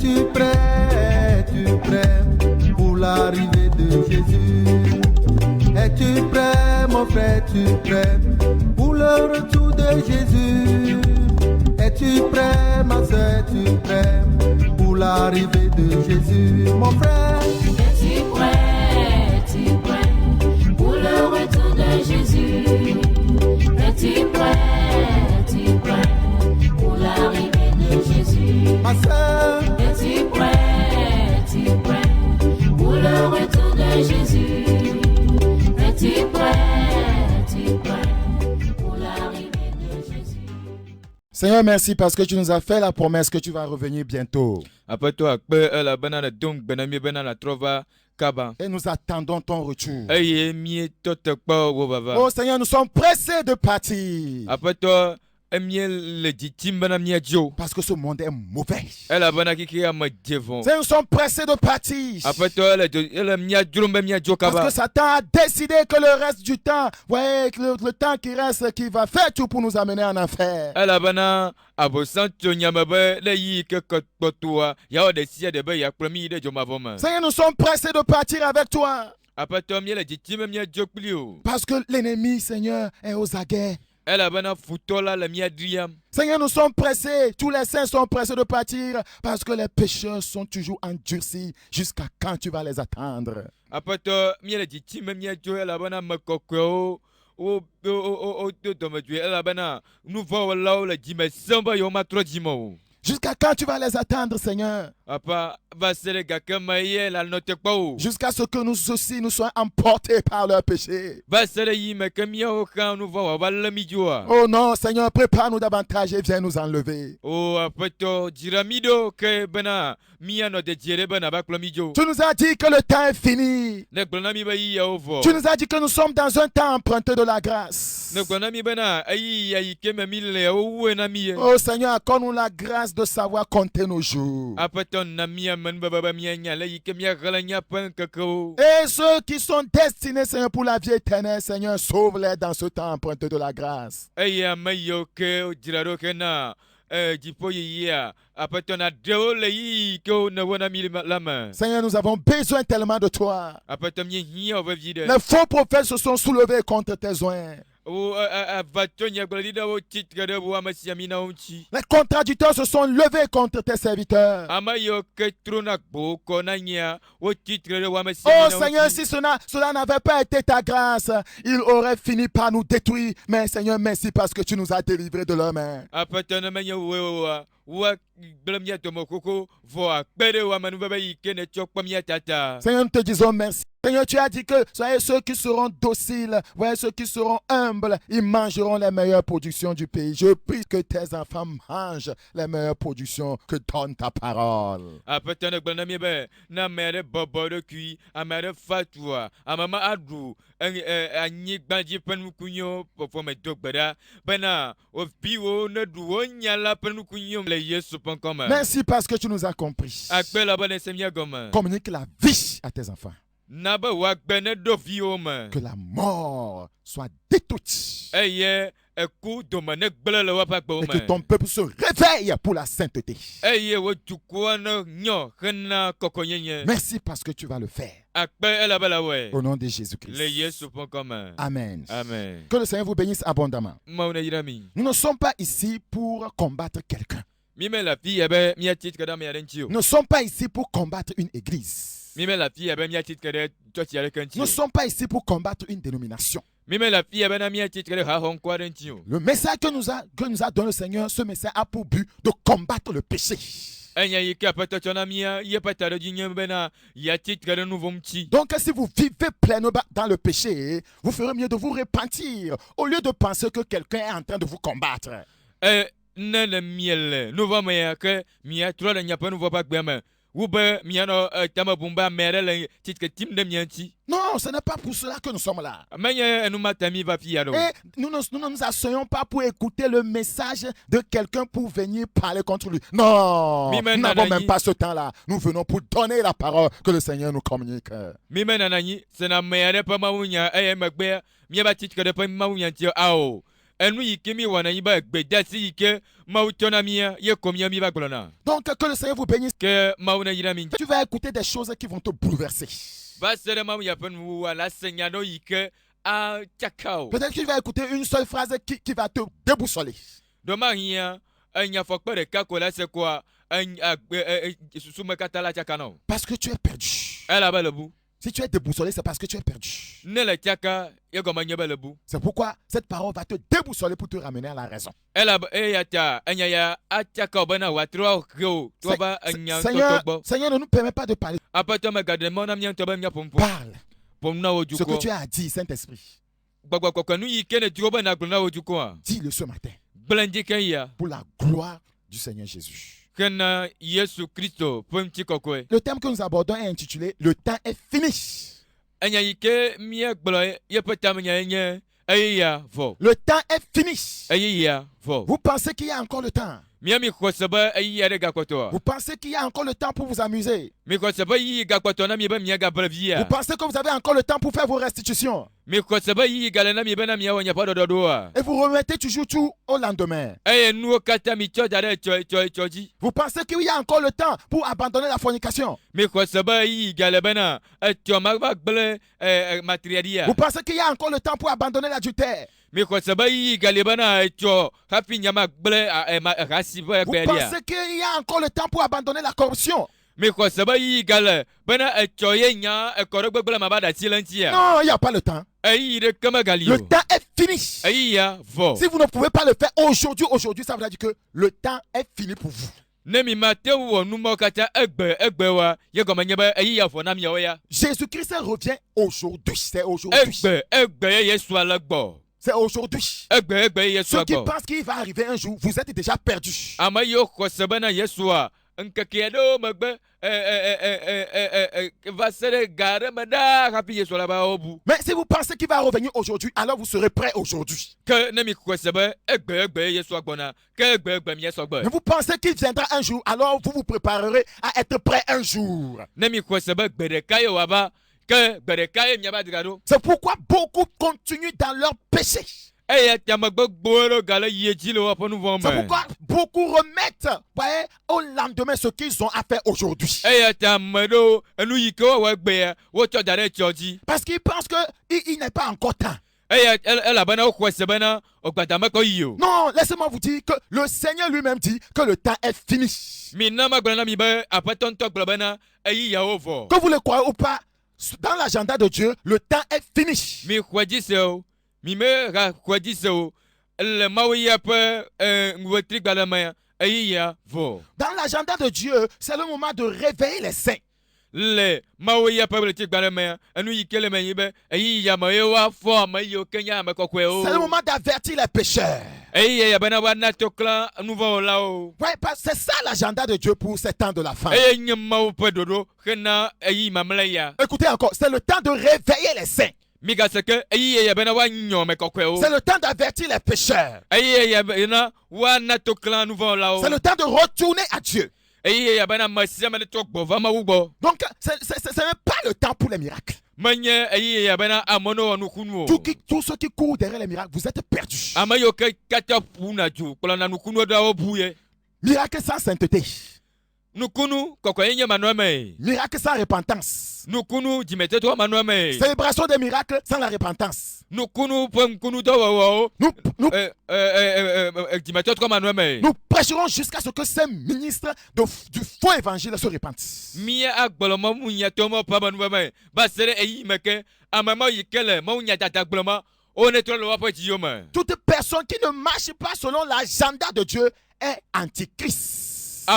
Es-tu prêt pour l'arrivée de Jésus? Es-tu prêt, mon frère, es-tu prêt pour le retour de Jésus? Es-tu prêt, ma soeur, es-tu prêt pour l'arrivée de Jésus? Mon frère, es-tu prêt pour le retour de Jésus? Es-tu prêt pour l'arrivée de Jésus? ma soeur, es-tu prêt pour le retour de Jésus? Es-tu prêt pour l'arrivée de Jésus? Seigneur, merci parce que tu nous as fait la promesse que tu vas revenir bientôt. Et nous attendons ton retour. Oh Seigneur, nous sommes pressés de partir. Parce que ce monde est mauvais. Seigneur, nous sommes pressés de partir. Parce que Satan a décidé que le reste du temps, le temps qui reste, qui va faire tout pour nous amener en enfer. Seigneur, nous sommes pressés de partir avec toi. Parce que l'ennemi, Seigneur, est aux aguets. Seigneur, nous sommes pressés, tous les saints sont pressés de partir parce que les pécheurs sont toujours endurcis. Jusqu'à quand tu vas les attendre? Jusqu'à quand tu vas les attendre, Seigneur? Jusqu'à ce que nous aussi nous soyons emportés par leur péché. Oh non, Seigneur, prépare-nous davantage et viens nous enlever. Tu nous as dit que le temps est fini. Tu nous as dit que nous sommes dans un temps emprunté de la grâce. Oh Seigneur, accorde-nous la grâce de savoir compter nos jours. Et ceux qui sont destinés, Seigneur, pour la vie éternelle, Seigneur, sauve-les dans ce temps emprunté de la grâce. Seigneur, nous avons besoin tellement de toi. Les faux prophètes se sont soulevés contre tes oins. Les contradicteurs se sont levés contre tes serviteurs. Oh Seigneur, si cela n'avait pas été ta grâce, il aurait fini par nous détruire. Mais Seigneur, merci parce que tu nous as délivrés de leurs mains. Seigneur, nous te disons merci. Seigneur, tu as dit que soyez ceux qui seront dociles, ceux qui seront humbles, ils mangeront les meilleures productions du pays. Je prie que tes enfants mangent les meilleures productions que donne ta parole. Merci parce que tu nous as compris. Communique la vie à tes enfants. Que la mort soit détruite. Et que ton peuple se réveille pour la sainteté. Merci parce que tu vas le faire. Au nom de Jésus-Christ. Amen. Amen. Que le Seigneur vous bénisse abondamment. Nous ne sommes pas ici pour combattre quelqu'un. Nous ne sommes pas ici pour combattre une église. Nous ne sommes pas ici pour combattre une dénomination. Le message que nous a donné le Seigneur, ce message a pour but de combattre le péché. Donc si vous vivez pleinement dans le péché, vous ferez mieux de vous repentir au lieu de penser que quelqu'un est en train de vous combattre. Non, ce n'est pas pour cela que nous sommes là. Et nous ne nous asseyons pas pour écouter le message de quelqu'un pour venir parler contre lui. Non, nous n'avons même pas ce temps-là. Nous venons pour donner la parole que le Seigneur nous communique. Donc que le Seigneur vous bénisse. Tu vas écouter des choses qui vont te bouleverser. Peut-être que tu vas écouter une seule phrase qui va te déboussoler. Parce que tu es perdu. Si tu es déboussolé, c'est parce que tu es perdu. C'est pourquoi cette parole va te déboussoler pour te ramener à la raison. Seigneur, ne nous permet pas de parler. Parle. Ce que tu as dit, Saint-Esprit. Dis-le ce matin. Pour la gloire du Seigneur Jésus. Le thème que nous abordons est intitulé « Le temps est fini ». Le temps est fini. Vous pensez qu'il y a encore le temps? Vous pensez qu'il y a encore le temps pour vous amuser? Vous pensez que vous avez encore le temps pour faire vos restitutions? Et vous remettez toujours tout au lendemain. Vous pensez qu'il y a encore le temps pour abandonner la fornication? Vous pensez qu'il y a encore le temps pour abandonner l'adultère? Vous pensez qu'il y a encore le temps pour abandonner la corruption? Non, il n'y a pas le temps. Le temps est fini. Si vous ne pouvez pas le faire aujourd'hui, ça veut dire que le temps est fini pour vous. Jésus-Christ revient aujourd'hui. C'est aujourd'hui. C'est aujourd'hui. Ceux qui pensent qu'il va arriver un jour, vous êtes déjà perdus. Mais si vous pensez qu'il va revenir aujourd'hui, alors vous serez prêts aujourd'hui. Mais vous pensez qu'il viendra un jour, alors vous vous préparerez à être prêts un jour. C'est pourquoi beaucoup continuent dans leur péché. C'est pourquoi beaucoup remettent au lendemain ce qu'ils ont à faire aujourd'hui. Parce qu'ils pensent qu'il n'est pas encore temps. Non, laissez-moi vous dire que le Seigneur lui-même dit que le temps est fini. Que vous le croyez ou pas, dans l'agenda de Dieu, le temps est fini. Dans l'agenda de Dieu, c'est le moment de réveiller les saints. C'est le moment d'avertir les pécheurs. Ouais, c'est ça l'agenda de Dieu pour ces temps de la fin. Écoutez encore, c'est le temps de réveiller les saints. C'est le temps d'avertir les pécheurs. C'est le temps de retourner à Dieu. Donc, ce n'est pas le temps pour les miracles. Tous ceux qui courent derrière les miracles, vous êtes perdus. Miracle sans sainteté. Miracle sans repentance. Célébration des miracles sans la repentance. Nous prêcherons jusqu'à ce que ces ministres du faux évangile se repentent. Toute personne qui ne marche pas selon l'agenda de Dieu est antichrist. Tout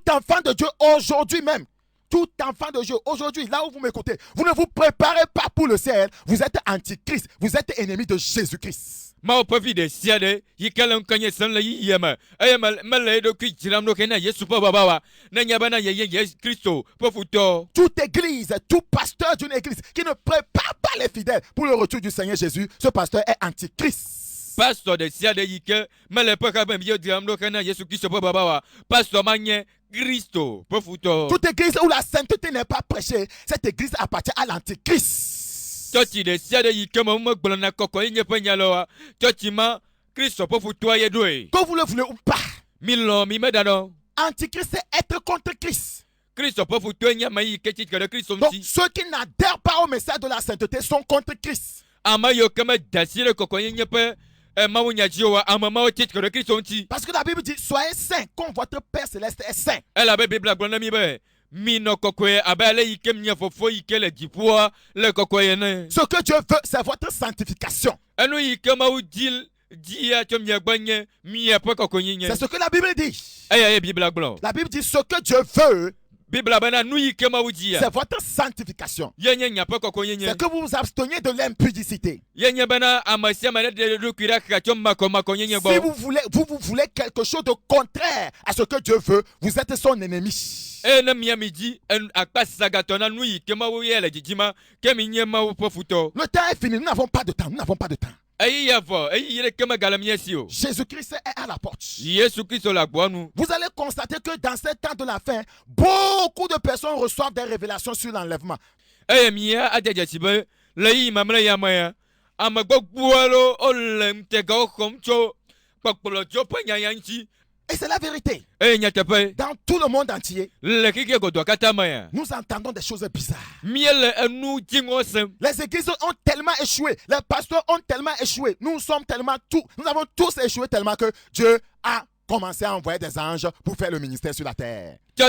enfant de Dieu aujourd'hui même, tout enfant de Dieu aujourd'hui, là où vous m'écoutez, vous ne vous préparez pas pour le ciel, vous êtes antichrist, vous êtes ennemi de Jésus-Christ. Toute église, tout pasteur d'une église qui ne prépare pas les fidèles pour le retour du Seigneur Jésus, ce pasteur est antichrist. Pasteur de Sia de Yike, mais le peuple même Dieu Jésus-Christ pasteur Magne Christo. Toute église où la sainteté n'est pas prêchée, cette église appartient à l'antichrist. Que vous le voulez ou pas, Antichrist, c'est être contre Christ. Donc ceux qui n'adhèrent pas au message de la sainteté sont contre Christ. Parce que la Bible dit, soyez saints comme votre Père Céleste est saint. Ce que Dieu veut, c'est votre sanctification. C'est ce que la Bible dit. La Bible dit, ce que Dieu veut, c'est votre sanctification. C'est que vous vous absteniez de l'impudicité. Si vous voulez quelque chose de contraire à ce que Dieu veut, vous êtes son ennemi. Le temps est fini, nous n'avons pas de temps, nous n'avons pas de temps. Jésus-Christ est à la porte. Vous allez constater que dans ces temps de la fin, beaucoup de personnes reçoivent des révélations sur l'enlèvement. Et c'est la vérité. Dans tout le monde entier, nous entendons des choses bizarres. Les églises ont tellement échoué. Les pasteurs ont tellement échoué. Nous avons tous échoué tellement que Dieu a commencé à envoyer des anges pour faire le ministère sur la terre. Et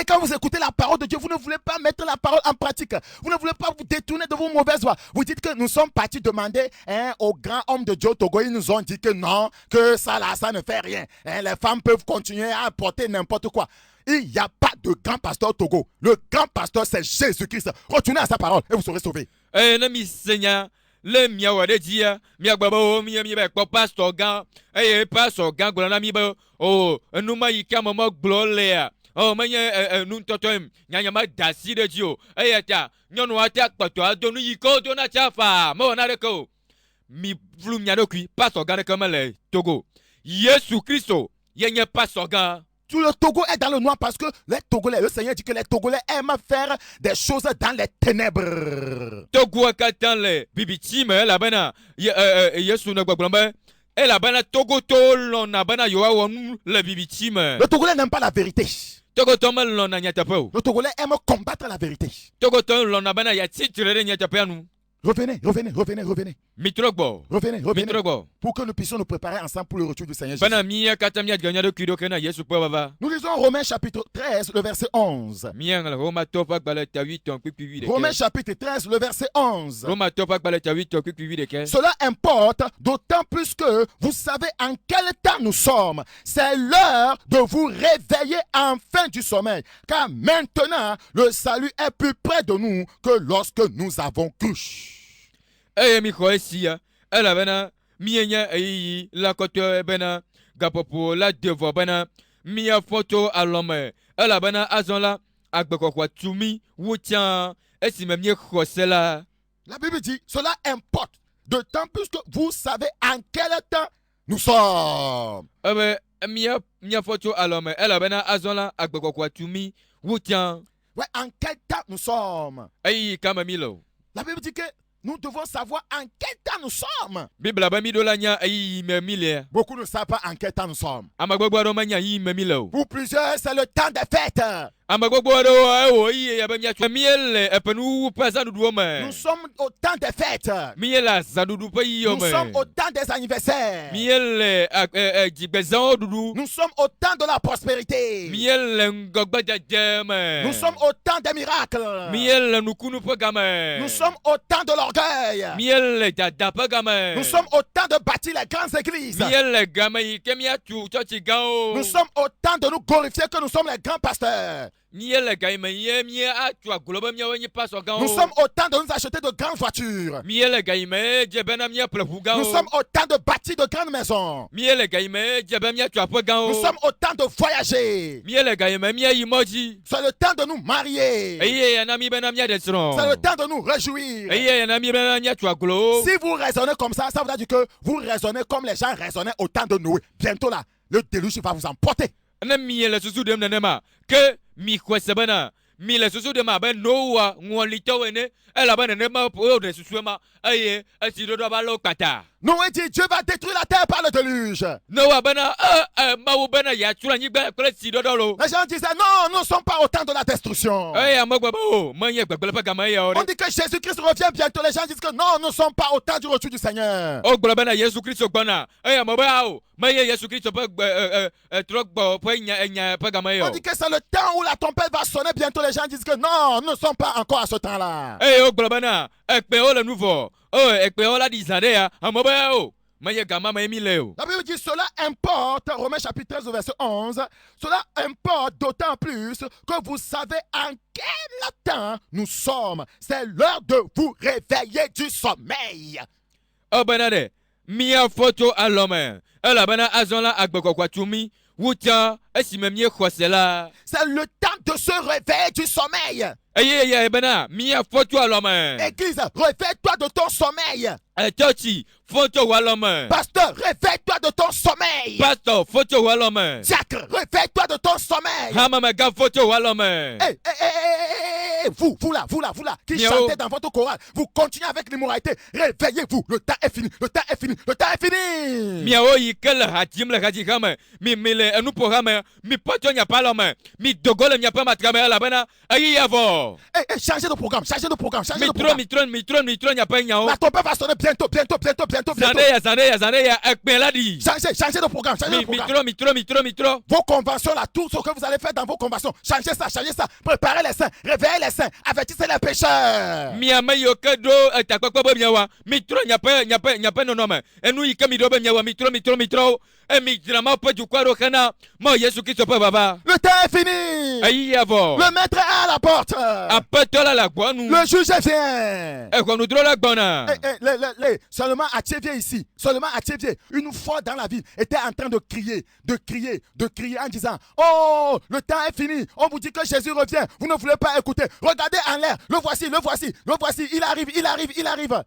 quand vous écoutez la parole de Dieu, vous ne voulez pas mettre la parole en pratique. Vous ne voulez pas vous détourner de vos mauvaises voies. Vous dites que nous sommes partis demander aux grands hommes de Dieu au Togo. Ils nous ont dit que non, que ça là, ça ne fait rien. Les femmes peuvent continuer à porter n'importe quoi. Il n'y a pas de grand pasteur au Togo. Le grand pasteur, c'est Jésus-Christ. Retournez à sa parole et vous serez sauvés. Le miawade dia miagbabo pastor gan pastor gan glona mi ba o numa yika mama glolea o manye nun totem nyanyama dasi de dio ta nyonu ata kpato adonu yiko dona chafa mo na reko mi vlu miadokui pastor gan kamale Togo Yesu Christo yenye pastor gan. Tout le Togo est dans le noir parce que les Togolais, le Seigneur dit que les Togolais aiment faire des choses dans les ténèbres. Togo dans les bibitime la bana Yesu na gbagbamba et la bana Togo to lona bana yo wonu le bibitime. Le Togolais n'aime pas la vérité. Le Togolais aime combattre la vérité. Revenez. Revenez. Pour que nous puissions nous préparer ensemble pour le retour du Seigneur Jésus. Nous lisons Romains chapitre 13, le verset 11. Romains chapitre 13, le verset 11. Cela importe d'autant plus que vous savez en quel temps nous sommes. C'est l'heure de vous réveiller enfin du sommeil. Car maintenant, le salut est plus près de nous que lorsque nous avons cru. Elle bena mienya la koto bena gapopo la devo bena mia photo alome elle bena azonla agbekokwa tumi wutian esimemie khosela. La Bible dit cela importe d'autant plus que vous savez en quel temps nous sommes. Mia photo alome elle bena azonla agbekokwa tumi wutian. Ouais, en quel temps nous sommes. La Bible dit que nous devons savoir en quel temps nous sommes. Beaucoup ne savent pas en quel temps nous sommes. Pour plusieurs, c'est le temps des fêtes. Nous sommes au temps des fêtes. Nous sommes au temps des anniversaires. Nous sommes au temps de la prospérité. Nous sommes au temps des miracles. Nous sommes au temps de l'orgueil. Nous sommes au temps de bâtir les grandes églises. Nous sommes au temps de nous glorifier que nous sommes les grands pasteurs. Nous sommes au temps de nous acheter de grandes voitures. Nous sommes au temps de bâtir de grandes maisons. Nous sommes au temps de voyager. C'est le temps de nous marier. C'est le temps de nous réjouir. Si vous raisonnez comme ça, ça veut dire que vous raisonnez comme les gens raisonnaient au temps de Noé. Bientôt là, le déluge va vous emporter. Noé dit Dieu va détruire la terre par le déluge. Les gens disaient non, nous ne sommes pas au temps de la destruction. On dit que Jésus-Christ revient bientôt. Les gens disent que non, nous ne sommes pas au temps du retour du Seigneur. On dit que c'est le temps où la tempête va sonner bientôt. Les gens disent que non, nous ne sommes pas encore à ce temps-là. La Bible dit cela importe, Romains chapitre 13 verset 11, cela importe d'autant plus que vous savez en quel temps nous sommes. C'est l'heure de vous réveiller du sommeil. C'est le temps de se réveiller du sommeil. Église, réveille-toi de ton sommeil. Pasteur, réveille-toi de ton sommeil. Diacre, réveille-toi de ton sommeil. Vous là, qui chantez dans votre chorale, vous continuez avec l'immoralité. Réveillez-vous, le temps est fini, le temps est fini, le temps est fini. Changez de programme, changez de programme. La tempête va sonner bientôt. Changez de programme, Vos conventions là, tout ce que vous allez faire dans vos conventions, changez ça. Préparez les saints, réveillez les saints, avertissez les pécheurs. Le temps est fini. Le maître est à la porte. Le juge vient. Seulement Attiévier ici, une fois dans la ville, était en train de crier en disant oh, le temps est fini. On vous dit que Jésus revient. Vous ne voulez pas écouter. Regardez en l'air. Le voici. Il arrive.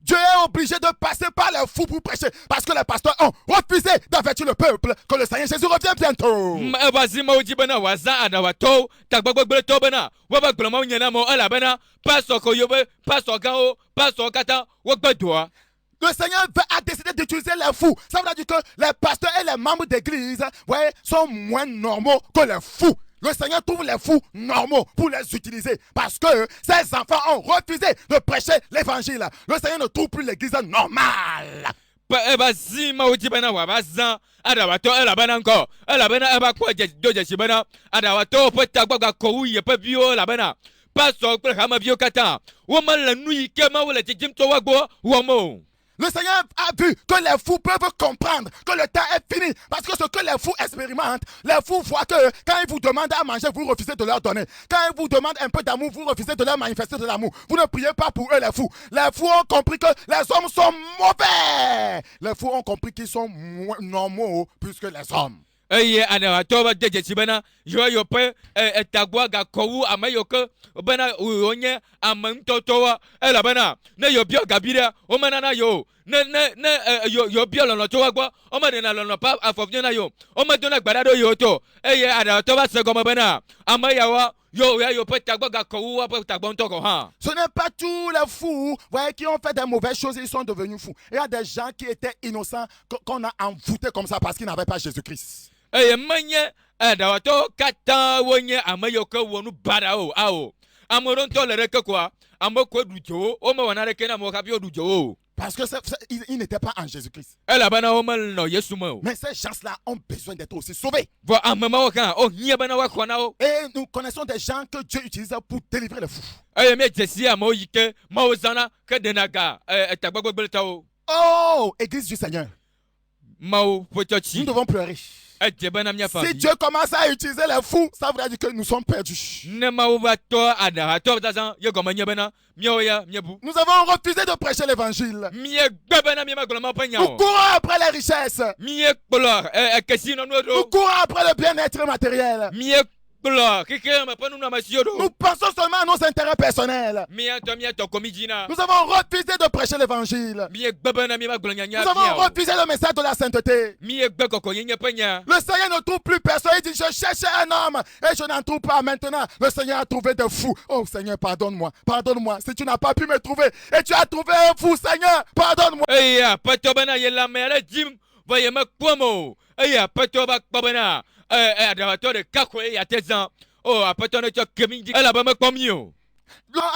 Dieu est obligé de passer par les fous pour prêcher parce que les pasteurs ont refusé d'avertir le peuple que le Seigneur Jésus revient bientôt. Le Seigneur a décidé d'utiliser les fous. Ça veut dire que les pasteurs et les membres d'église sont moins normaux que les fous. Le Seigneur trouve les fous normaux pour les utiliser parce que ces enfants ont refusé de prêcher l'évangile. Le Seigneur ne trouve plus l'église normale. Le Seigneur a vu que les fous peuvent comprendre que le temps est fini. Parce que ce que les fous expérimentent, les fous voient que quand ils vous demandent à manger, vous refusez de leur donner. Quand ils vous demandent un peu d'amour, vous refusez de leur manifester de l'amour. Vous ne priez pas pour eux, les fous. Les fous ont compris que les hommes sont mauvais. Les fous ont compris qu'ils sont normaux plus que les hommes. Ce n'est pas tous les fous qui ont fait des mauvaises choses et ils sont devenus fous. Il y a des gens qui étaient innocents qu'on a envoûtés comme ça parce qu'ils n'avaient pas Jésus-Christ. Le Parce que ils n'étaient pas en Jésus-Christ. Mais ces gens-là ont besoin d'être aussi sauvés. Et nous connaissons des gens que Dieu utilise pour délivrer les fous. Oh, Église du Seigneur. Nous devons pleurer. Si Dieu commence à utiliser les fous, ça voudrait dire que nous sommes perdus. Nous avons refusé de prêcher l'évangile. Nous courons après les richesses. Nous courons après le bien-être matériel. Nous pensons seulement à nos intérêts personnels. Nous avons refusé de prêcher l'évangile. Nous avons refusé le message de la sainteté. Le Seigneur ne trouve plus personne. Il dit, je cherchais un homme et je n'en trouve pas. Maintenant, le Seigneur a trouvé des fous. Oh Seigneur, pardonne-moi. Pardonne-moi. Si tu n'as pas pu me trouver et tu as trouvé un fou, Seigneur, pardonne-moi. À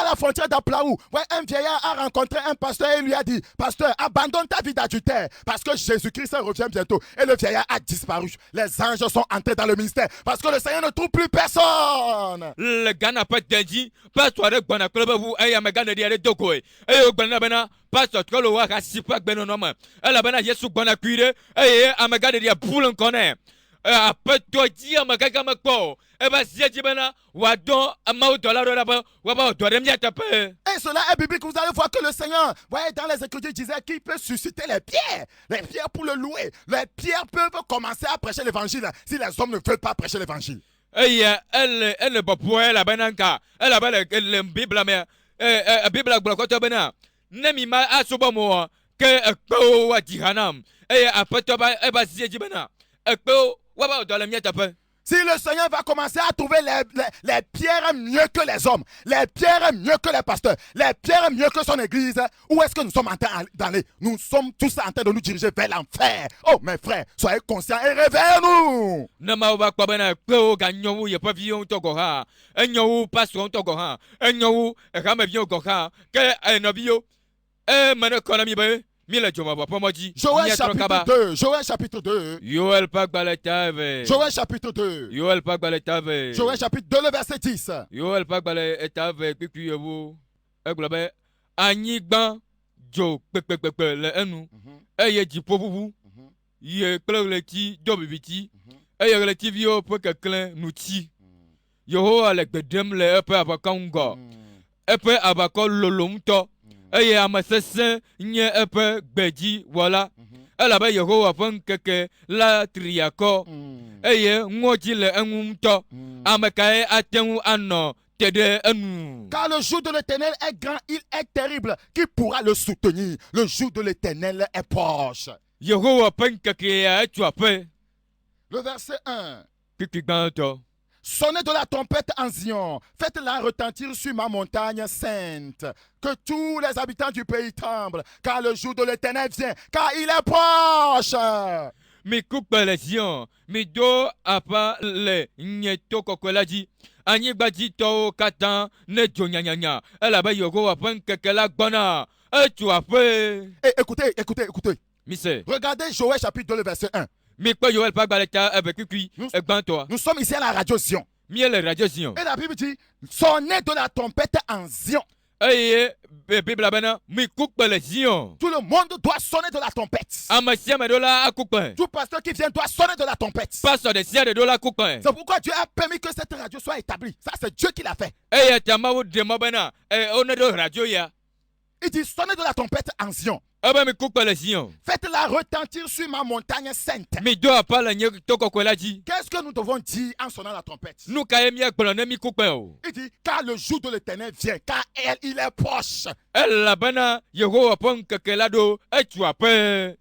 la frontière d'Aplaou, un vieillard a rencontré un pasteur et lui a dit, pasteur, abandonne ta vie d'adultère parce que Jésus-Christ revient bientôt. Et le vieillard a disparu. Les anges sont entrés dans le ministère parce que le Seigneur ne trouve plus personne. Le gars n'a pas dit, pasteur, et cela est biblique. Vous allez voir que le Seigneur, dans les Écritures, disait qu'il peut susciter les pierres pour le louer. Les pierres peuvent commencer à prêcher l'évangile si les hommes ne veulent pas prêcher l'évangile. Si le Seigneur va commencer à trouver les pierres mieux que les hommes, les pierres mieux que les pasteurs, les pierres mieux que son église, où est-ce que nous sommes en train d'aller? Nous sommes tous en train de nous diriger vers l'enfer. Oh mes frères, soyez conscients et réveillez-nous. Joël chapitre 2. Joël chapitre 2. Joël chapitre 2. Joël chapitre 2, le verset 10. eye amasese nye epe gbeji wala elabe Yehowa ƒe ŋkeke la tri akɔ eye ŋɔdzi le eŋu ŋutɔ ame kae ate ŋu anɔ te ɖe enu. Car le jour de l'Éternel est grand, il est terrible. Qui pourra le soutenir? Le jour de l'Éternel est proche. Yehowa ƒe ŋkekea etso aƒe. Le verset 1. Kiki gbãtɔ. Sonnez de la trompette en Zion, faites-la retentir sur ma montagne sainte, que tous les habitants du pays tremblent, car le jour de l'Éternel vient, car il est proche. Mi coupe les Zion, mi do apa le nyeto kokwelaji, anyigbaji to katan ne jo nyanyanya, elabe Yehowa ƒe ŋkeke la gbɔna, etso aƒe. Écoutez. Mise. Regardez Joël chapitre 2, le verset 1. Nous sommes ici à la radio Zion. Et la Bible dit, sonnez de la trompette en Zion. Tout le monde doit sonner de la trompette. Tout pasteur qui vient doit sonner de la trompette. C'est pourquoi Dieu a permis que cette radio soit établie. Ça, c'est Dieu qui l'a fait. Il dit, sonnez de la trompette en Zion. Faites-la retentir sur ma montagne sainte. Qu'est-ce que nous devons dire en sonnant la trompette? Il dit, car le jour de l'Éternel vient, car il est proche.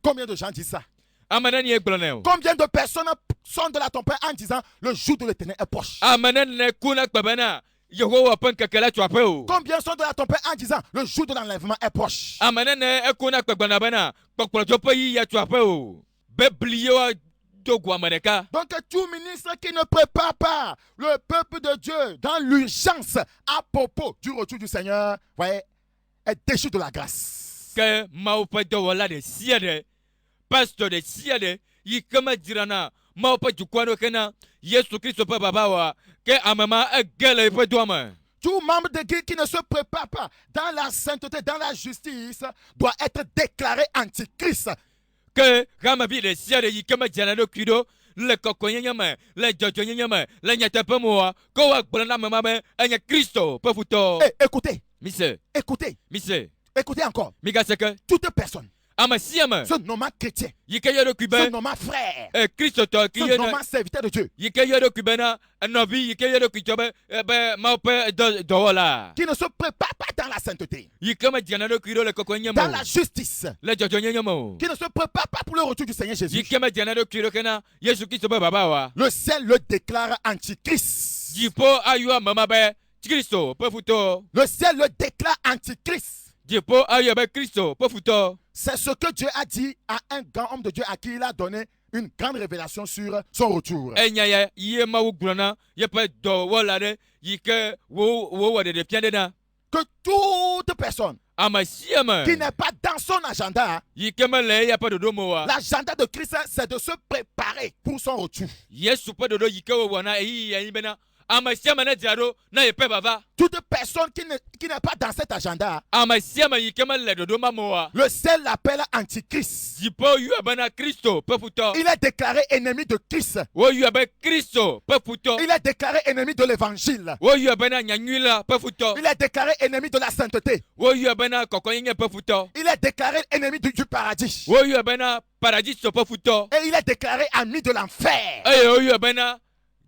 Combien de gens disent ça? Combien de personnes sonnent de la trompette en disant, le jour de l'Éternel est proche? Combien sont de la trompette en disant le jour de l'enlèvement est proche? Donc tout ministre qui ne prépare pas le peuple de Dieu dans l'urgence à propos du retour du Seigneur, voyez, est déchu de la grâce. que Maupa Dawala de Siade, Pastor de Siade, y comme dirana, Maupa du Quanokena, Yesu Christ Babawa, que Amama a gueule et pas d'homme. Tout membre d'église qui ne se prépare pas dans la sainteté, dans la justice, doit être déclaré antichrist. Que Ramabi de Siade, y comme Janado Kido, le cocoyama, le jojoyama, le nyatapamoa, Koak Branamame, et Christo, pas fouto. Écoutez, Monsieur, écoutez, Monsieur, écoutez encore. Migaseke, Toute personne Amasiama, se nommant chrétien, Yikayado se Cubain, nommant frère, Christo, qui se est nommant serviteur de Dieu, Yikayado Cubana, Nobi, Yikayado Kichobe, Maupe Dola. qui ne se prépare pas dans la sainteté, Yikama Janado Kido, le dans cocoyama, la justice, le jojoyamo. qui ne se prépare pas pour le retour du Seigneur Jésus. Yikama Janado Kido Kana, Yesu Christ Babawa. Le ciel le déclare antichrist. Jipo Ayua Mamabe, Christo, pas fouto. Le ciel le déclare antichrist. Jipo Ayua Christo, pas fouto. C'est ce que Dieu a dit à un grand homme de Dieu à qui il a donné une grande révélation sur son retour. Enyaya, Yema Ugrana, Yepa Do Walade, Yike Wo de Pianena. Que toute personne Amasiama, qui n'est pas dans son agenda, Yikemale, Yapa de Domoa. l'agenda de Christ, c'est de se préparer pour son retour. Yesu pas de do Yikawa Wana, Yibena. Amasiama Nadiaro, na Yepe Baba. Toute personne qui n'est pas dans cet agenda, Amasiama Yikemale de Domamoa. le ciel l'appelle antichrist. Jipo Yuabana Christo, pas fouto. Il est déclaré ennemi de Christ. Wo Yuabe Christo, pas fouto. Il est déclaré ennemi de l'évangile. Wo Yuabana Nyangula, pas fouto. Il est déclaré ennemi de la sainteté. Wo Yuabana Kokoyenge, pas fouto. Il est déclaré ennemi du paradis. Wo Yuabana Paradiso, pas fouto. Et il est déclaré ami de l'enfer. Aye, Wo Yuabana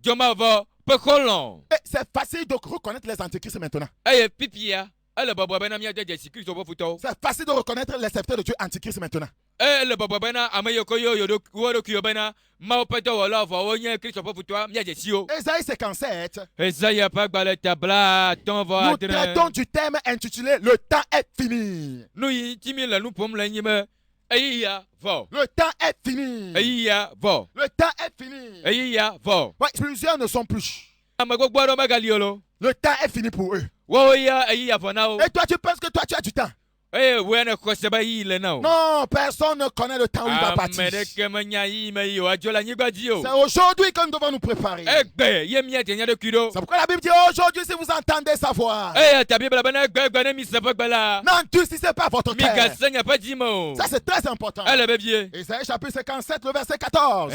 Jomavo, pas colon. Et c'est facile de reconnaître les antichrists maintenant. Aye, Pipia. Elle Baba Bena Mia de Christo, pas fouto. C'est facile de reconnaître les serviteurs de Dieu antichrists maintenant. Le Baba Bena, Amayoko Yodo, Woro Kyobena, Maopeto, Wala, Voye, Christo, pas fouto, Mia de Sio. Ésaïe 57, Esaïa pas baleta bla, ton va. nous traitons du thème intitulé Le temps est fini. Nous y timile, nous pomme l'anime. Aïe, va. Le temps est fini. Aïe, va. Le temps est fini. Aïe, va. Ouais, plusieurs ne sont plus. Amago Guaro Magaliolo. Le temps est fini pour eux. Woya, aïe, Avanao. Et toi, tu penses que toi, tu as du temps? Eh, when a Koseba il now. Non, personne ne connaît le temps où il va partir. C'est aujourd'hui que nous devons nous préparer. C'est pourquoi la Bible dit aujourd'hui, si vous entendez sa voix. N'endurcissez pas votre cœur. Ça, c'est très important. Ésaïe chapitre 57, le verset 14.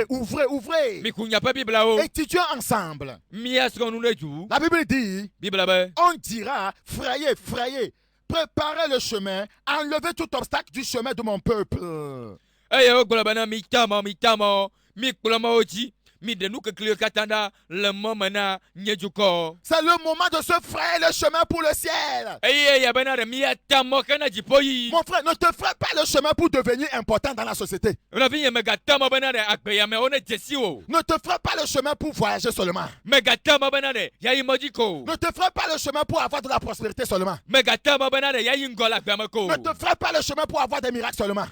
Ouvrez. Étudions ensemble. La Bible dit, on dira, frayez, préparez le chemin, enlevez tout obstacle du chemin de mon peuple. C'est le moment de se frayer le chemin pour le ciel. Mon frère, ne te fraie pas le chemin pour devenir important dans la société. Ne te fraie pas le chemin pour voyager seulement. Ne te fraie pas le chemin pour avoir de la prospérité seulement. Ne te fraie pas le chemin pour avoir des miracles seulement.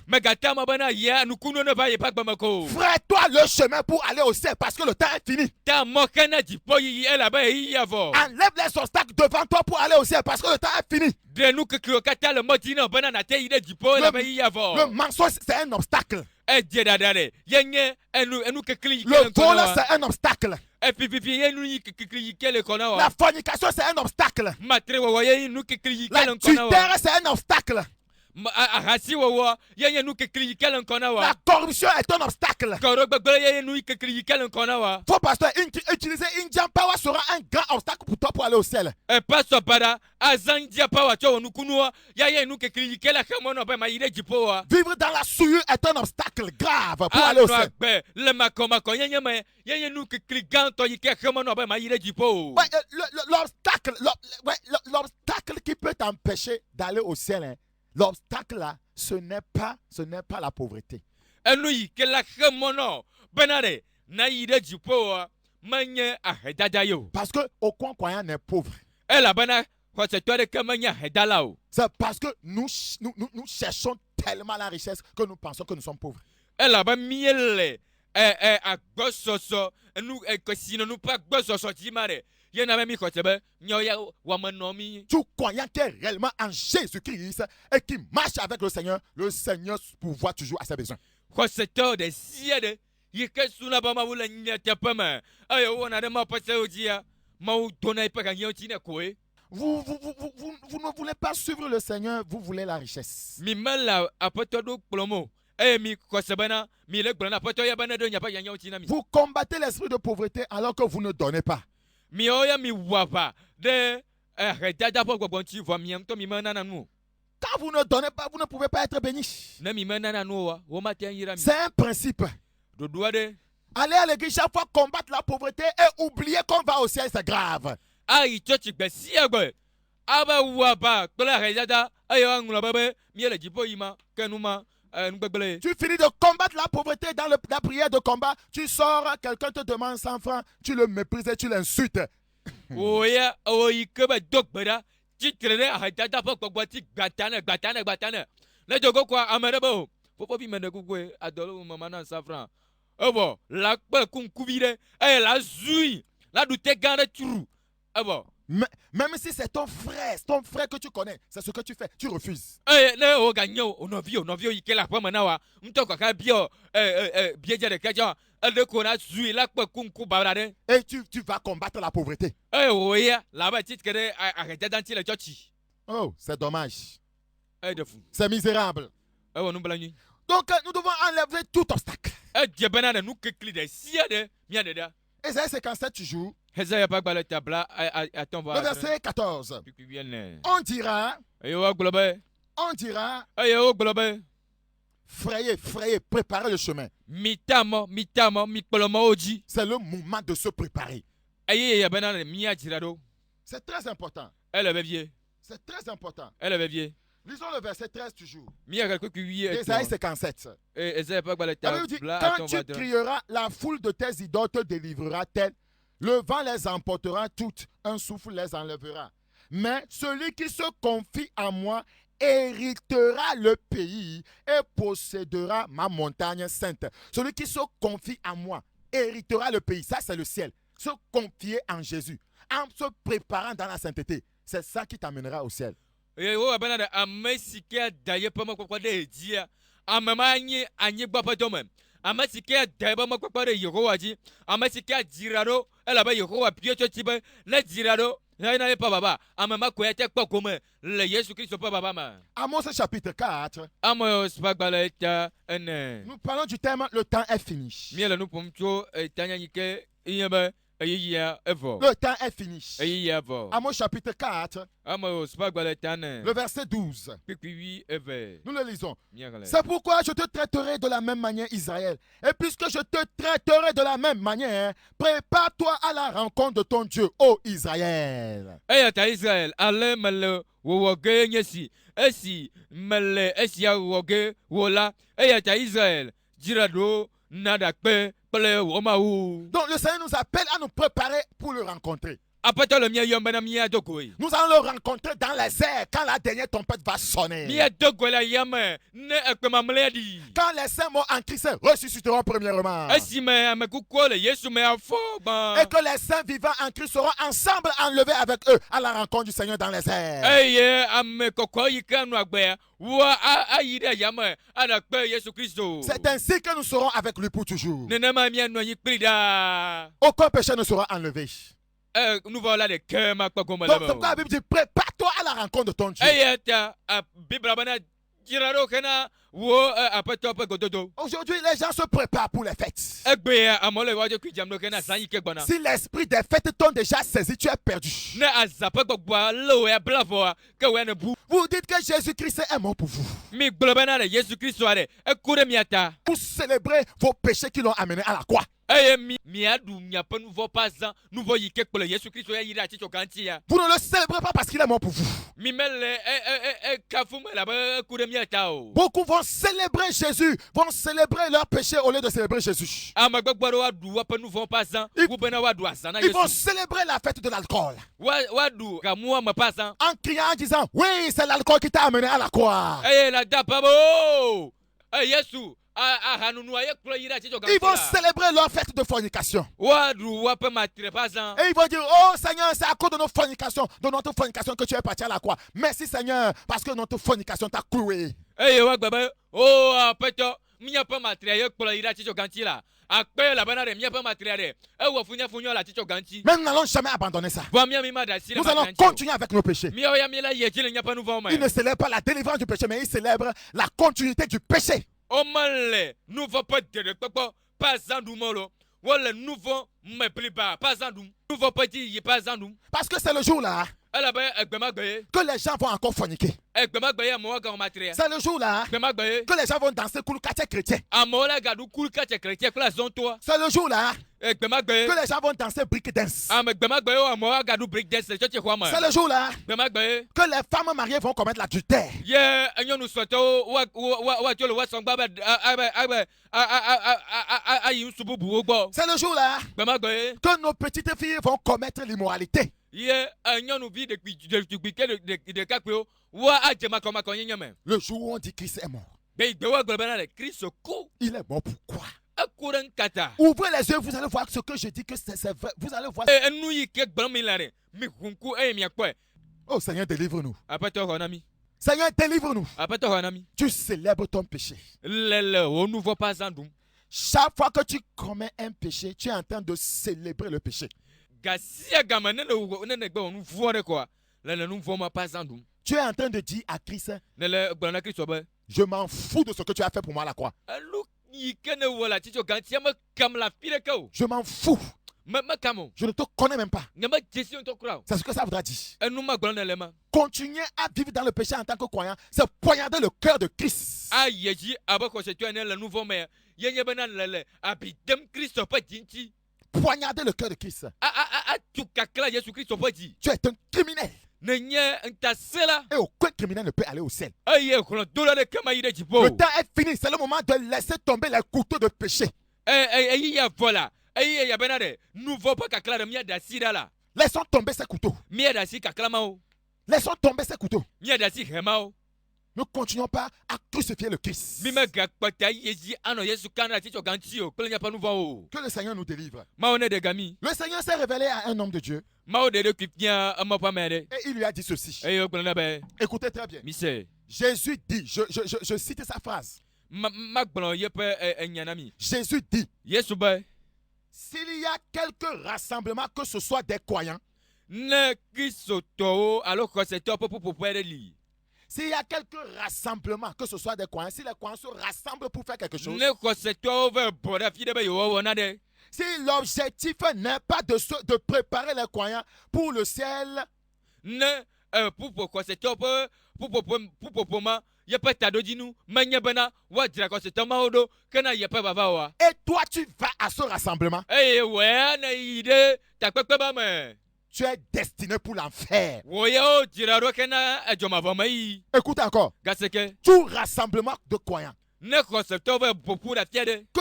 Fraie-toi le chemin pour aller au ciel parce que le temps est fini. Enlève les obstacles devant toi pour aller au ciel parce que le temps est fini. Le mensonge, c'est un obstacle. Le vol, c'est un obstacle. La fornication, c'est un obstacle. L'adultère, c'est un obstacle. La corruption est un obstacle. Faut pasteur, utiliser Indian Power sera un grand obstacle pour toi pour aller au ciel. Vivre dans la souillure est un obstacle grave pour aller au ciel. L'obstacle qui peut t'empêcher d'aller au ciel, hein. L'obstacle là, ce n'est pas la pauvreté. Parce que aucun croyant n'est pauvre. C'est parce que nous cherchons tellement la richesse que nous pensons que nous sommes pauvres. nous si nous pas besoin sortir mare. Y en a même quoi tebe nyoya wa manomi. Tu croyant qu'il est réellement en Jésus-Christ et qui marche avec le Seigneur pourvoit toujours à ses besoins. Quoi c'est tort de siede. Y que suna ba ma wula nyata pa ma. Ayo wona de ma passe odia. Ma ou donner pas gagner tine quoi. Vous ne voulez pas suivre le Seigneur, vous voulez la richesse. Mi mala apoto do plomo. Mi kosebana, mi le glona apoto ya bana do nya pa gagner tine mi. Vous combattez l'esprit de pauvreté alors que vous ne donnez pas. Mi oya mi wapa de redada po gbonti vo mi amto mi manana nu. Quand vous ne donnez pas, vous ne pouvez pas être béni. Na mi manana nu wa, wo matin yira mi. C'est un principe. Do doade. Aller à l'église chaque fois combattre la pauvreté et oublier qu'on va au ciel, c'est grave. Ayi church gbe si agbe. Aba wapa tola redada ayo angula babe mi ele jipo yima kenuma ngbegble. Tu finis de combattre la pauvreté dans la prière de combat, tu sors, quelqu'un te demande 100 francs, tu le méprises et tu l'insultes. Oya oyi kebe dogbera titrene redada po gboti gbatane. Na jogo kwa amerebo. Popo bi mende kukwe adolo mama na 100 francs. Ebo la pe kunkubire e la zui la dute gande turu. Ebo même si c'est ton frère que tu connais, c'est ce que tu fais, tu refuses. Ne o ganyo onovio ikela pa manawa mtoko ka bio bieje de kaja de kona zui la pe kunkubarade. Et tu vas combattre la pauvreté. Oya la ba titkere arrêter danti le chochi. Oh, c'est dommage. De fou. C'est misérable. Donc nous devons enlever tout obstacle. Ésaïe 57 toujours. Le verset 14. On dira, frayez, préparez le chemin. C'est le moment de se préparer. C'est très important. C'est très important. Lisons le verset 13 toujours. Ésaïe 57. Quand tu crieras, la foule de tes idoles te délivrera-t-elle. Le vent les emportera toutes, un souffle les enlèvera. Mais celui qui se confie à moi héritera le pays et possédera ma montagne sainte. Celui qui se confie à moi héritera le pays. Ça, c'est le ciel. Se confier en Jésus, en se préparant dans la sainteté. C'est ça qui t'amènera au ciel. Amasikia deba makwapare Yehowaji amasikia jiraro elaba Yehowa piocho tibe le jiraro na pa baba amama kwete kokome le Yesu Christ pa baba ma. Amos chapitre 4. Amos bagbaleta ene. Nous parlons du thème le temps est fini. Miela nous pomcho tanya yike yeba. Le temps est fini. Amos chapitre 4. Le verset 12. Nous le lisons. C'est pourquoi je te traiterai de la même manière, Israël. Et puisque je te traiterai de la même manière, prépare-toi à la rencontre de ton Dieu, ô Israël. Israël, allez me esi mele esia woge wola Israël dirado nadakpe. Donc le Seigneur nous appelle à nous préparer pour le rencontrer. Nous allons le rencontrer dans les airs quand la dernière trompette va sonner. Quand les saints morts en Christ ressusciteront premièrement. Et que les saints vivants en Christ seront ensemble enlevés avec eux à la rencontre du Seigneur dans les airs. C'est ainsi que nous serons avec lui pour toujours. Aucun péché ne sera enlevé. Nous voilà les cœurs. Donc, c'est pourquoi la Bible dit prépare-toi à la rencontre de ton Dieu. Aujourd'hui, les gens se préparent pour les fêtes. Si l'esprit des fêtes t'ont déjà saisi, tu es perdu. Vous dites que Jésus-Christ est mort pour vous. Pour célébrer vos péchés qui l'ont amené à la croix. Vous ne le célébrez pas parce qu'il est mort pour vous. Beaucoup vont célébrer Jésus, vont célébrer leur péché au lieu de célébrer Jésus. Ils vont célébrer la fête de l'alcool. En criant, en disant, oui, c'est l'alcool qui t'a amené à la croix. Ils vont célébrer leur fête de fornication. Et ils vont dire, oh Seigneur, c'est à cause de nos fornications, de notre fornication que tu es parti à la croix. Merci Seigneur, parce que notre fornication t'a cloué. Mais nous n'allons jamais abandonner ça. Nous allons continuer avec nos péchés. Ils ne célèbrent pas la délivrance du péché, mais ils célèbrent la continuité du péché. Parce que c'est le jour là que les gens vont encore forniquer. C'est le jour là que les gens vont danser Kouloukatia chrétien. C'est le jour là que les gens vont danser break dance. C'est le jour là que les femmes mariées vont commettre l'adultère. C'est le jour là que nos petites filles vont commettre l'immoralité. Le jour où on dit Christ est mort. Il est mort pourquoi? Ouvrez les yeux, vous allez voir ce que je dis que c'est vrai. Vous allez voir. Oh Seigneur, délivre-nous. Seigneur, délivre-nous. Tu célèbres ton péché. Chaque fois que tu commets un péché, tu es en train de célébrer le péché. Tu es en train de dire à Christ, je m'en fous de ce que tu as fait pour moi à la croix. Je m'en fous. Je ne te connais même pas. C'est ce que ça voudra dire. Continuer à vivre dans le péché en tant que croyant, c'est poignarder le cœur de Christ. Poignarder le cœur de Christ. Tu es un criminel. Et aucun criminel ne peut aller au ciel. Le temps est fini. C'est le moment de laisser tomber les couteaux de péché. Laissons tomber ces couteaux. Laissons tomber ces couteaux. Ne continuons pas à crucifier le Christ. Que le Seigneur nous délivre. Le Seigneur s'est révélé à un homme de Dieu. Et il lui a dit ceci. Écoutez très bien. Jésus dit, je cite sa phrase. Jésus dit, s'il y a quelques rassemblements, que ce soit des croyants, s'il y a quelques rassemblements, que ce soit des croyants, si les croyants se rassemblent pour faire quelque chose, si l'objectif n'est pas de préparer les croyants pour le ciel, et toi tu vas à ce rassemblement, tu es destiné pour l'enfer. Écoute encore. Tout rassemblement de croyants, que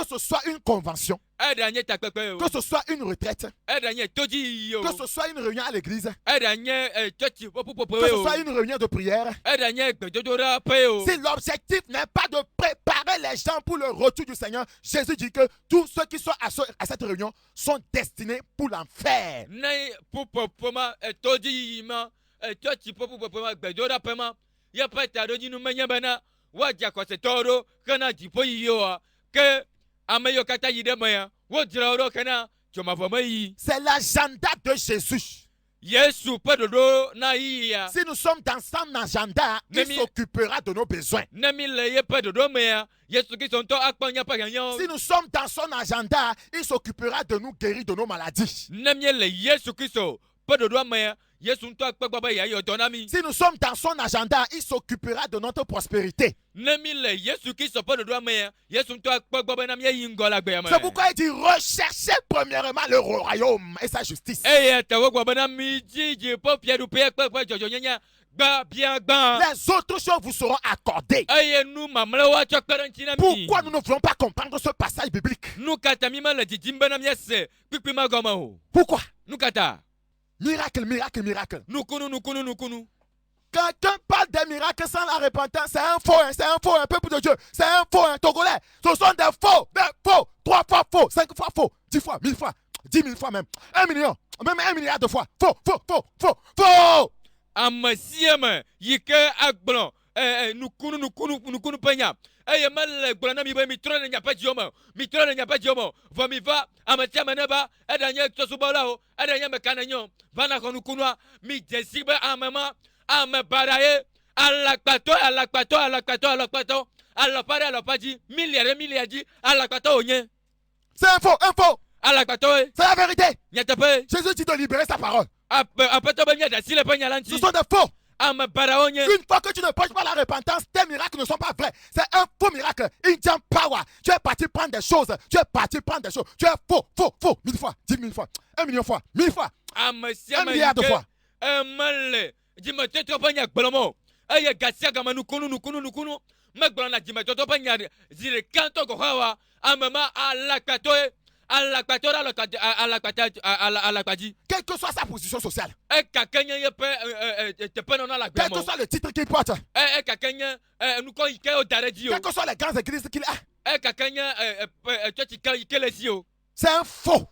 ce soit une convention, que ce soit une retraite, que ce soit une réunion à l'église, que ce soit une réunion de prière, si l'objectif n'est pas de préparer les gens pour le retour du Seigneur, Jésus dit que tous ceux qui sont à cette réunion sont destinés pour l'enfer. C'est l'agenda de Jésus. Si nous sommes dans son agenda, il s'occupera de nos besoins. Si nous sommes dans son agenda, il s'occupera de nous guérir de nos maladies. Si nous sommes dans son agenda, il s'occupera de notre prospérité. C'est pourquoi il dit recherchez premièrement le royaume et sa justice. Les autres choses vous seront accordées. Pourquoi nous ne voulons pas comprendre ce passage biblique? Pourquoi? Miracle, miracle, miracle. Quelqu'un parle des miracles sans la repentance, c'est un faux, un peuple de Dieu, c'est un faux, un Togolais. Ce sont des faux, 3 fois faux, 5 fois faux, 10 fois, 1000 fois, 10 000 fois même, 1 million, même 1 milliard de fois. Faux. Amasiama, yike agblon, nukunu penya. Eye mal gblana mi ba mi tro na nyapa diomo, va mi va amatia manaba, edanya tosubola o, edanya mekananyo, bana konukunwa, mi jesibe amama, amebaraye, alakpato, alapadi, milliardi, alakpato onye. C'est un faux. Alakpato, c'est la vérité. Nyatape. Jésus dit de libérer sa parole. Ce sont des faux. Une fois que tu ne prêches pas la repentance, tes miracles ne sont pas vrais. C'est un faux miracle. Indian power. Tu es parti prendre des choses. Tu es faux. 1000 fois, 10 000 fois, 1 million fois, 1000 fois, 1 milliard de fois. Quelle que soit sa position sociale, quel que soit le titre qu'il porte, quelles que soient les grandes églises qu'il a, c'est un faux.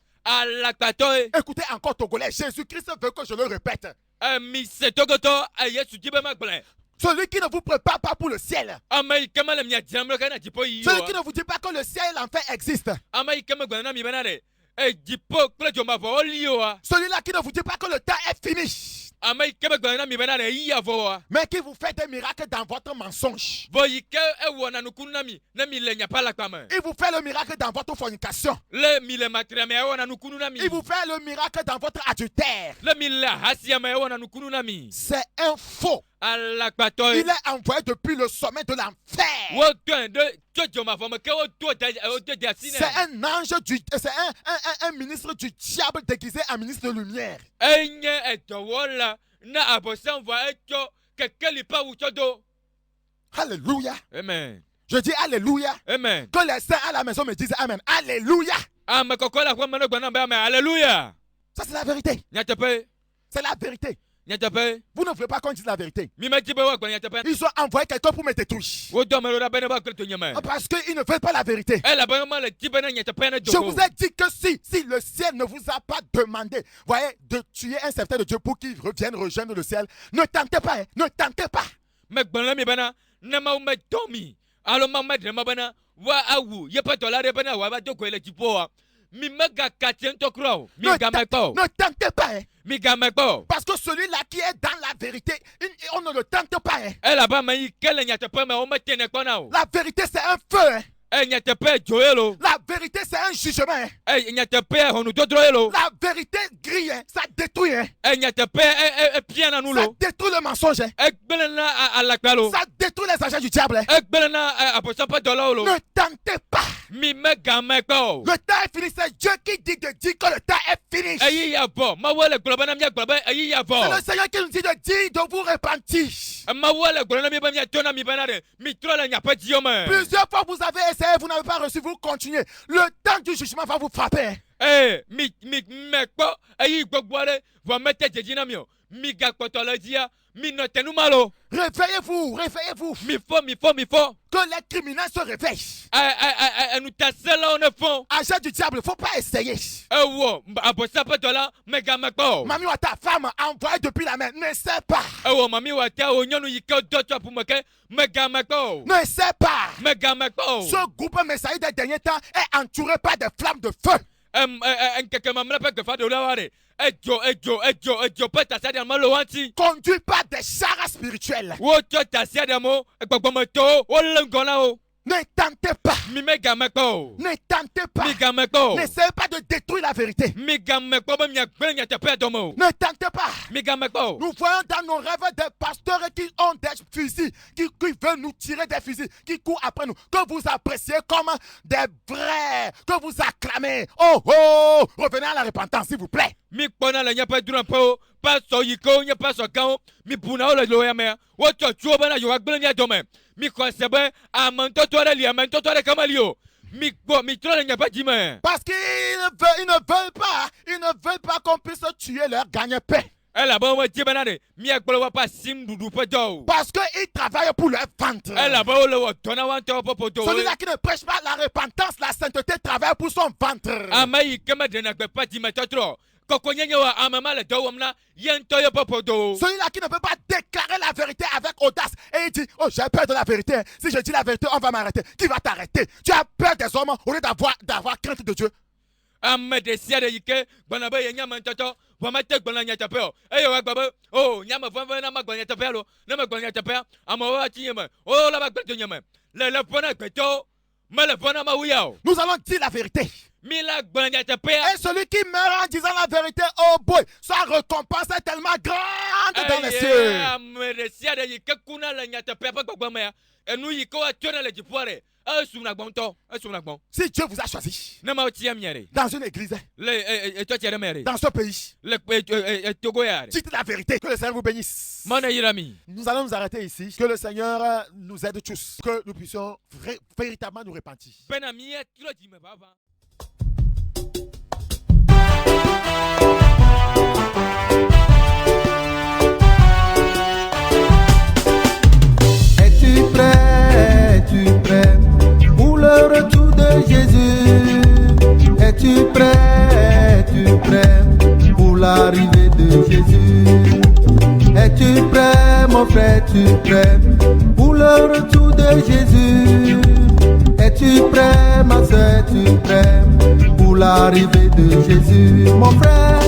Écoutez encore Togolais, Jésus-Christ veut que je le répète. Celui qui ne vous prépare pas pour le ciel. Celui qui ne vous dit pas que le ciel enfin existe. Celui-là qui ne vous dit pas que le temps est fini. Mais qui vous fait des miracles dans votre mensonge. Il vous fait le miracle dans votre fornication. Il vous fait le miracle dans votre adultère. C'est un faux. Il est envoyé depuis le sommet de l'enfer. C'est un ange c'est un ministre du diable déguisé en ministre de lumière. Alléluia. Amen. Je dis alléluia. Amen. Que les saints à la maison me disent amen. Alléluia. Alléluia. Ça c'est la vérité. C'est la vérité. Vous ne voulez pas qu'on dise la vérité. Ils ont envoyé quelqu'un pour me détruire. Parce qu'ils ne veulent pas la vérité. Je vous ai dit que si le ciel ne vous a pas demandé, voyez, de tuer un serviteur de Dieu pour qu'il revienne rejoindre le ciel, ne tentez pas, ne tentez pas. Ne tentez pas. Parce que celui-là qui est dans la vérité, on ne le tente pas. La vérité c'est un feu. La vérité c'est un jugement. La vérité grille, ça détruit. Ça détruit le mensonge. Ça détruit les agents du diable. Ne tentez pas. Le temps est fini, c'est Dieu qui dit que le temps est fini. C'est le Seigneur qui nous dit de dire de vous repentir. Plusieurs fois vous avez essayé, vous n'avez pas reçu, vous continuez. Le temps du jugement va vous frapper. Réveillez-vous. Que les criminels se réveillent. Agent du diable, il ne faut pas essayer. Mamie ou ta femme envoyée depuis la mer, ne sait pas. Ne sait pas. Ce groupe messager des derniers temps est entouré par des flammes de feu. Conduit par des chars spirituels. Ne tentez pas. Ne tentez pas. N'essayez pas de détruire la vérité. Ne tentez pas. Nous voyons dans nos rêves des pasteurs qui ont des fusils, qui veulent nous tirer des fusils, qui courent après nous, que vous appréciez comme des vrais, que vous acclamez. Oh, revenez à la repentance, s'il vous plaît. Parce qu'ils ne veulent pas qu'on puisse tuer leur gagne-pain. Parce qu'ils travaillent pour leur ventre. Celui-là qui ne prêche pas la repentance, la sainteté, travaille pour son ventre. Celui-là qui ne peut pas déclarer la vérité avec audace et il dit, oh, j'ai peur de la vérité. Si je dis la vérité, on va m'arrêter. Qui va t'arrêter? Tu as peur des hommes au lieu d'avoir crainte de Dieu. Nous allons dire la vérité. Et celui qui meurt en disant la vérité, oh boy, sa récompense est tellement grande dans les cieux. Si Dieu vous a choisi dans une église, dans ce pays, dites la vérité, que le Seigneur vous bénisse. Nous allons nous arrêter ici, que le Seigneur nous aide tous, que nous puissions véritablement nous repentir. Es-tu prêt pour le retour de Jésus? Es-tu prêt pour l'arrivée de Jésus? Es-tu prêt, mon frère, es-tu prêt pour le retour de Jésus? Es-tu prêt, ma soeur, es-tu prêt pour l'arrivée de Jésus? Mon frère,